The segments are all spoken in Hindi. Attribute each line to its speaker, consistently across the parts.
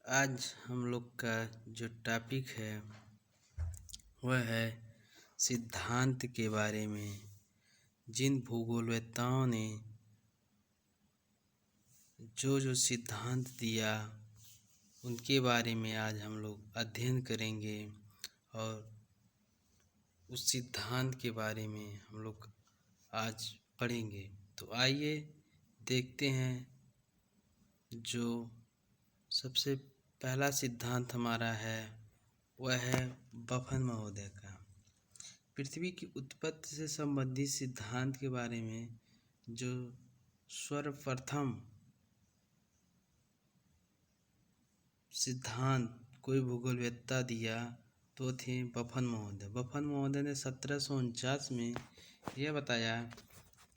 Speaker 1: आज हम लोग का जो टॉपिक है वह है सिद्धांत के बारे में। जिन भूगोलवेत्ताओं ने जो जो सिद्धांत दिया उनके बारे में आज हम लोग अध्ययन करेंगे और उस सिद्धांत के बारे में हम लोग आज पढ़ेंगे। तो आइए देखते हैं। जो सबसे पहला सिद्धांत हमारा है वह है बफन महोदय का। पृथ्वी की उत्पत्ति से संबंधित सिद्धांत के बारे में जो सर्वप्रथम सिद्धांत कोई भूगोलवेत्ता दिया तो थे बफन महोदय। बफन महोदय ने 1749 में यह बताया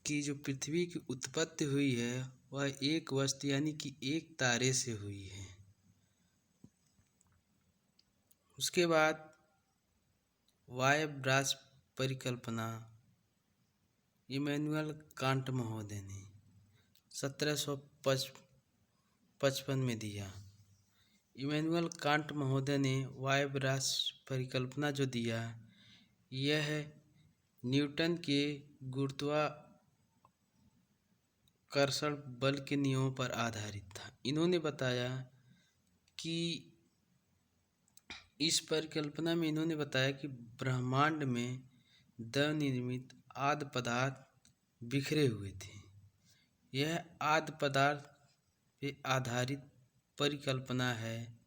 Speaker 1: कि जो पृथ्वी की उत्पत्ति हुई है वह एक वस्तु यानी कि एक तारे से हुई है। उसके बाद वायव्रास परिकल्पना इमैनुअल कांट महोदय ने 1755 में दिया। इमैनुअल कांट महोदय ने वायव्रास परिकल्पना जो दिया यह न्यूटन के गुरुत्वाकर्षण बल के नियमों पर आधारित था। इन्होंने बताया कि इस परिकल्पना में इन्होंने बताया कि ब्रह्मांड में दैव निर्मित आदि पदार्थ बिखरे हुए थे। यह आदि पदार्थ पे आधारित परिकल्पना है।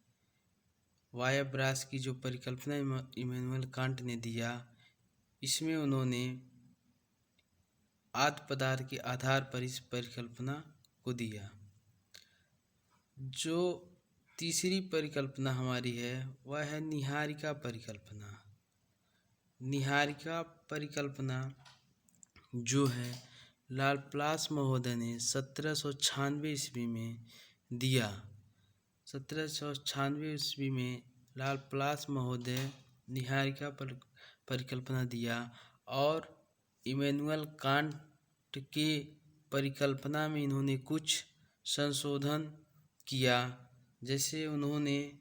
Speaker 1: वायव्रास की जो परिकल्पना इमैनुअल कांट ने दिया इसमें उन्होंने आदि पदार्थ के आधार पर इस परिकल्पना को दिया। जो तीसरी परिकल्पना हमारी है वह है निहारिका परिकल्पना। निहारिका परिकल्पना जो है लाप्लास महोदय ने 1796 ईस्वी में दिया। 1796 ईस्वी में लाप्लास महोदय निहारिका परिकल्पना दिया और इमैनुअल कांट के परिकल्पना में इन्होंने कुछ संशोधन किया। जैसे उन्होंने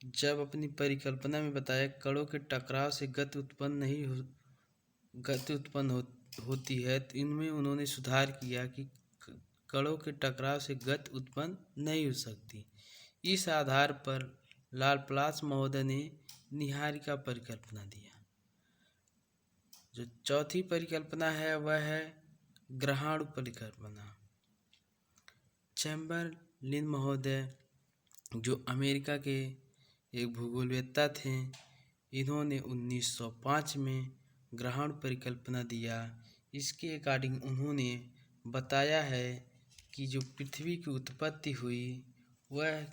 Speaker 1: जब अपनी परिकल्पना में बताया कणों के टकराव से गति उत्पन्न होती है, तो इनमें उन्होंने सुधार किया कि कणों के टकराव से गति उत्पन्न नहीं हो सकती। इस आधार पर लाप्लास महोदय ने निहारिका परिकल्पना दिया। जो चौथी परिकल्पना है वह है ग्रहाणु परिकल्पना। चैम्बरलिन महोदय जो अमेरिका के एक भूगोलवेत्ता थे, इन्होंने 1905 में ग्रहाणु परिकल्पना दिया। इसके अकॉर्डिंग उन्होंने बताया है कि जो पृथ्वी की उत्पत्ति हुई वह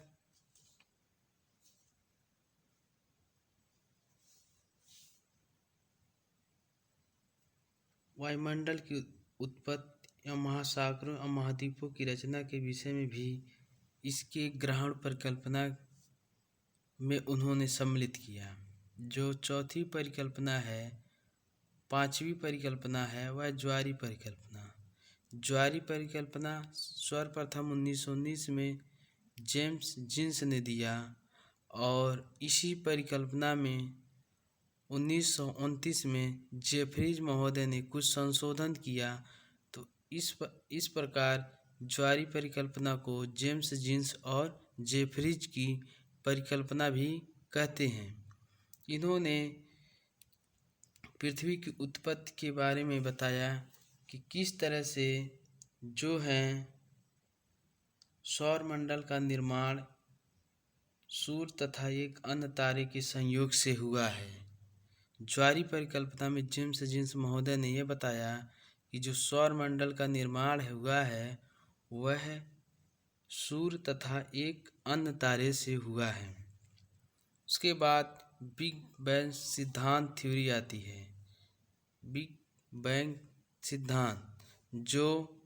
Speaker 1: वायुमंडल की उत्पत्ति या महासागरों और महाद्वीपों की रचना के विषय में भी इसके ग्रहण परिकल्पना में उन्होंने सम्मिलित किया। जो चौथी परिकल्पना है, पांचवी परिकल्पना है वह ज्वारीय परिकल्पना। ज्वारीय परिकल्पना सर्वप्रथम 1919 में जेम्स जीन्स ने दिया और इसी परिकल्पना में 1929 में जेफरीज महोदय ने कुछ संशोधन किया। तो इस प्रकार ज्वारीय परिकल्पना को जेम्स जीन्स और जेफरीज की परिकल्पना भी कहते हैं। इन्होंने पृथ्वी की उत्पत्ति के बारे में बताया कि किस तरह से जो है सौरमंडल का निर्माण सूर्य तथा एक अन्य तारे के संयोग से हुआ है। ज्वारीय परिकल्पना में जेम्स जीन्स महोदय ने यह बताया कि जो सौरमंडल का निर्माण हुआ है वह सूर्य तथा एक अन्य तारे से हुआ है। उसके बाद बिग बैंग सिद्धांत थ्योरी आती है। बिग बैंग सिद्धांत जो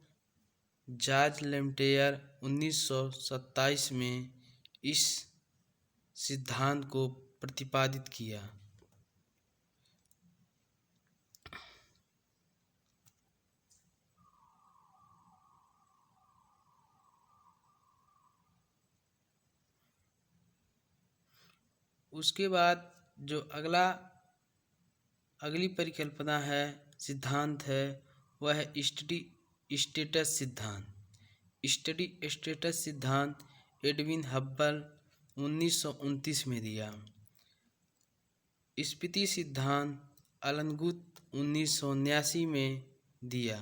Speaker 1: जॉर्ज लेमेटियर 1927 में इस सिद्धांत को प्रतिपादित किया। उसके बाद जो अगली परिकल्पना है, सिद्धांत है, वह है स्टडी स्टेटस सिद्धांत। स्टडी स्टेटस सिद्धांत एडविन हब्बल 1929 में दिया। स्पीति सिद्धांत अलन गुथ 1979 में दिया।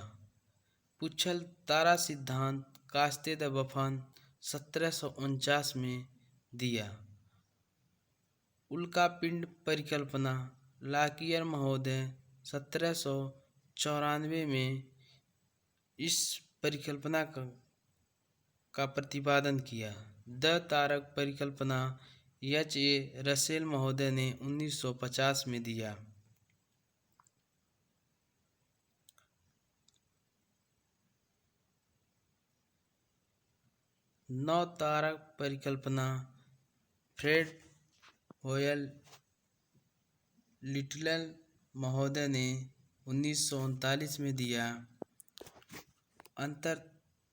Speaker 1: पुच्छल तारा सिद्धांत कास्ते द बफन 1749 में दिया। उल्कापिंड परिकल्पना लाकियर महोदय 1794 में इस परिकल्पना का प्रतिपादन किया। द तारक परिकल्पना H.A. रसेल महोदय ने 1950 में दिया। नौ तारक परिकल्पना फ्रेड होयल लिटिल महोदय ने 1939 में दिया। अंतर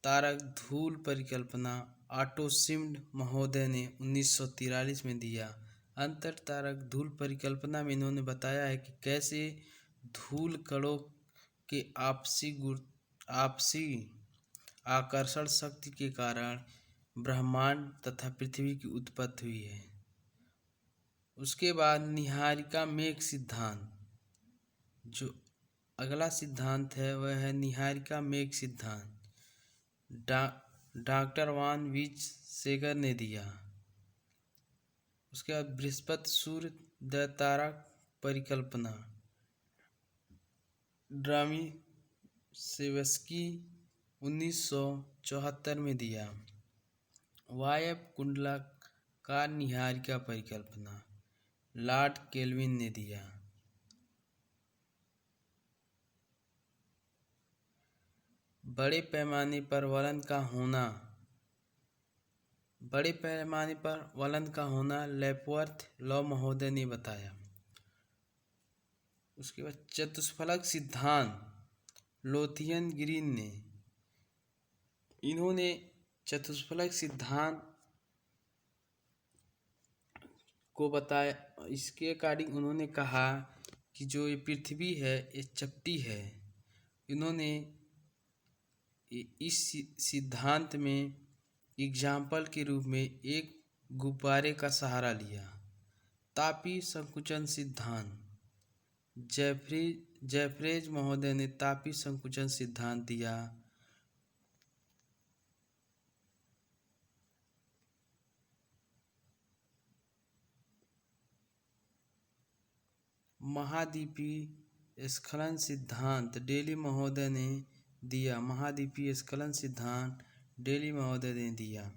Speaker 1: तारक धूल परिकल्पना ऑटो शिम्ड महोदय ने 1943 में दिया। अंतर तारक धूल परिकल्पना में इन्होंने बताया है कि कैसे धूल कणों के आपसी आकर्षण शक्ति के कारण ब्रह्मांड तथा पृथ्वी की उत्पत्ति हुई है। उसके बाद निहारिका मेघ सिद्धांत, जो अगला सिद्धांत है वह है निहारिका मेघ सिद्धांत। डॉक्टर वान विच सेगर ने दिया। उसके बाद बृहस्पति सूर्य द तारक परिकल्पना ड्रामिसेवस्की 1974 में दिया। वायव कुंडलाकार निहारिका परिकल्पना लॉर्ड केल्विन ने दिया। बड़े पैमाने पर वलन का होना लेपवर्थ लॉ महोदय ने बताया। उसके बाद चतुष्फलक सिद्धांत लोथियन ग्रीन ने, इन्होंने चतुष्फलक सिद्धांत को बताया। इसके अकॉर्डिंग उन्होंने कहा कि जो ये पृथ्वी है ये चपटी है। इन्होंने इस सिद्धांत में एग्जाम्पल के रूप में एक गुब्बारे का सहारा लिया। तापी संकुचन सिद्धांत जेफ्रेज महोदय ने तापी संकुचन सिद्धांत दिया। महाद्वीपीय स्खलन सिद्धांत डेली महोदय ने दिया। महाद्वीपीय स्खलन सिद्धांत डेली महोदय ने दिया।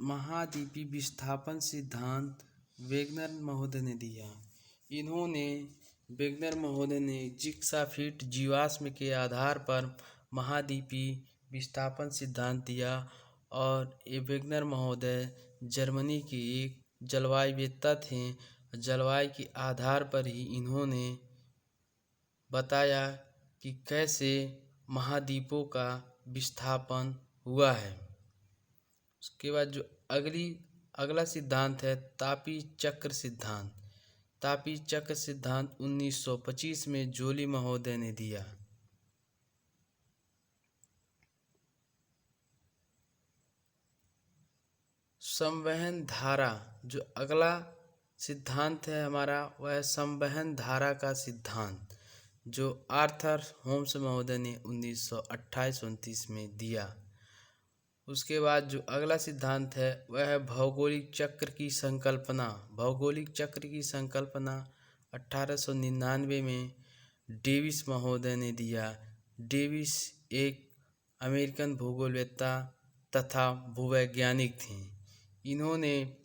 Speaker 1: महाद्वीपीय विस्थापन सिद्धांत वेगनर महोदय ने दिया। वेगनर महोदय ने जिग्साफिट जीवाश्म के आधार पर महाद्वीपीय विस्थापन सिद्धांत दिया। और ये वेगनर महोदय जर्मनी के एक जलवायुवेत्ता थे। जलवायु के आधार पर ही इन्होंने बताया कि कैसे महाद्वीपों का विस्थापन हुआ है। उसके बाद जो अगला सिद्धांत है तापी चक्र सिद्धांत। तापी चक्र सिद्धांत 1925 में जोली महोदय ने दिया। संवहन धारा, जो अगला सिद्धांत है हमारा वह है संवहन धारा का सिद्धांत, जो आर्थर होम्स महोदय ने 1928-29 में दिया। उसके बाद जो अगला सिद्धांत है वह है भौगोलिक चक्र की संकल्पना। भौगोलिक चक्र की संकल्पना 1899 में डेविस महोदय ने दिया। डेविस एक अमेरिकन भूगोलवेत्ता तथा भूवैज्ञानिक थे। इन्होंने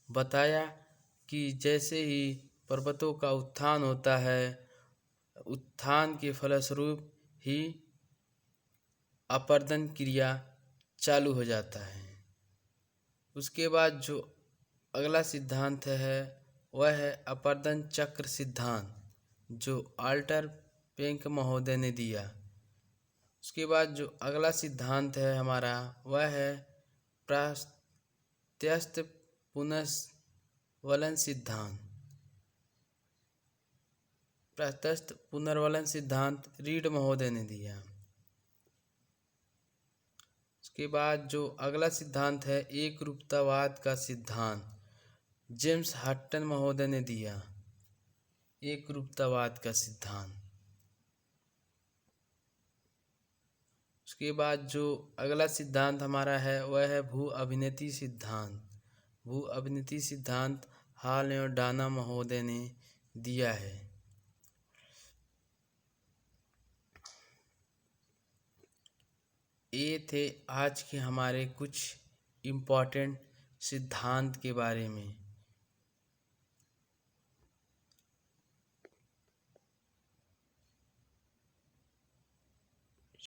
Speaker 1: बताया कि जैसे ही पर्वतों का उत्थान होता है, उत्थान के फलस्वरूप ही अपर्दन क्रिया चालू हो जाता है। उसके बाद जो अगला सिद्धांत है वह है अपर्दन चक्र सिद्धांत, जो आल्टर पेंक महोदय ने दिया। उसके बाद जो अगला सिद्धांत है हमारा वह है प्रत्यस्थ पुनर्वलन सिद्धांत। प्रत्यस्थ पुनर्वलन सिद्धांत रीड महोदय ने दिया। उसके बाद जो अगला सिद्धांत है एकरूपतावाद का सिद्धांत, जेम्स हटन महोदय ने दिया एकरूपतावाद का सिद्धांत। उसके बाद जो अगला सिद्धांत हमारा है वह है भू अभिनति सिद्धांत। भू अभिनति सिद्धांत हॉल और डाना महोदय ने दिया है। ये थे आज के हमारे कुछ इम्पोर्टेंट सिद्धांत के बारे में।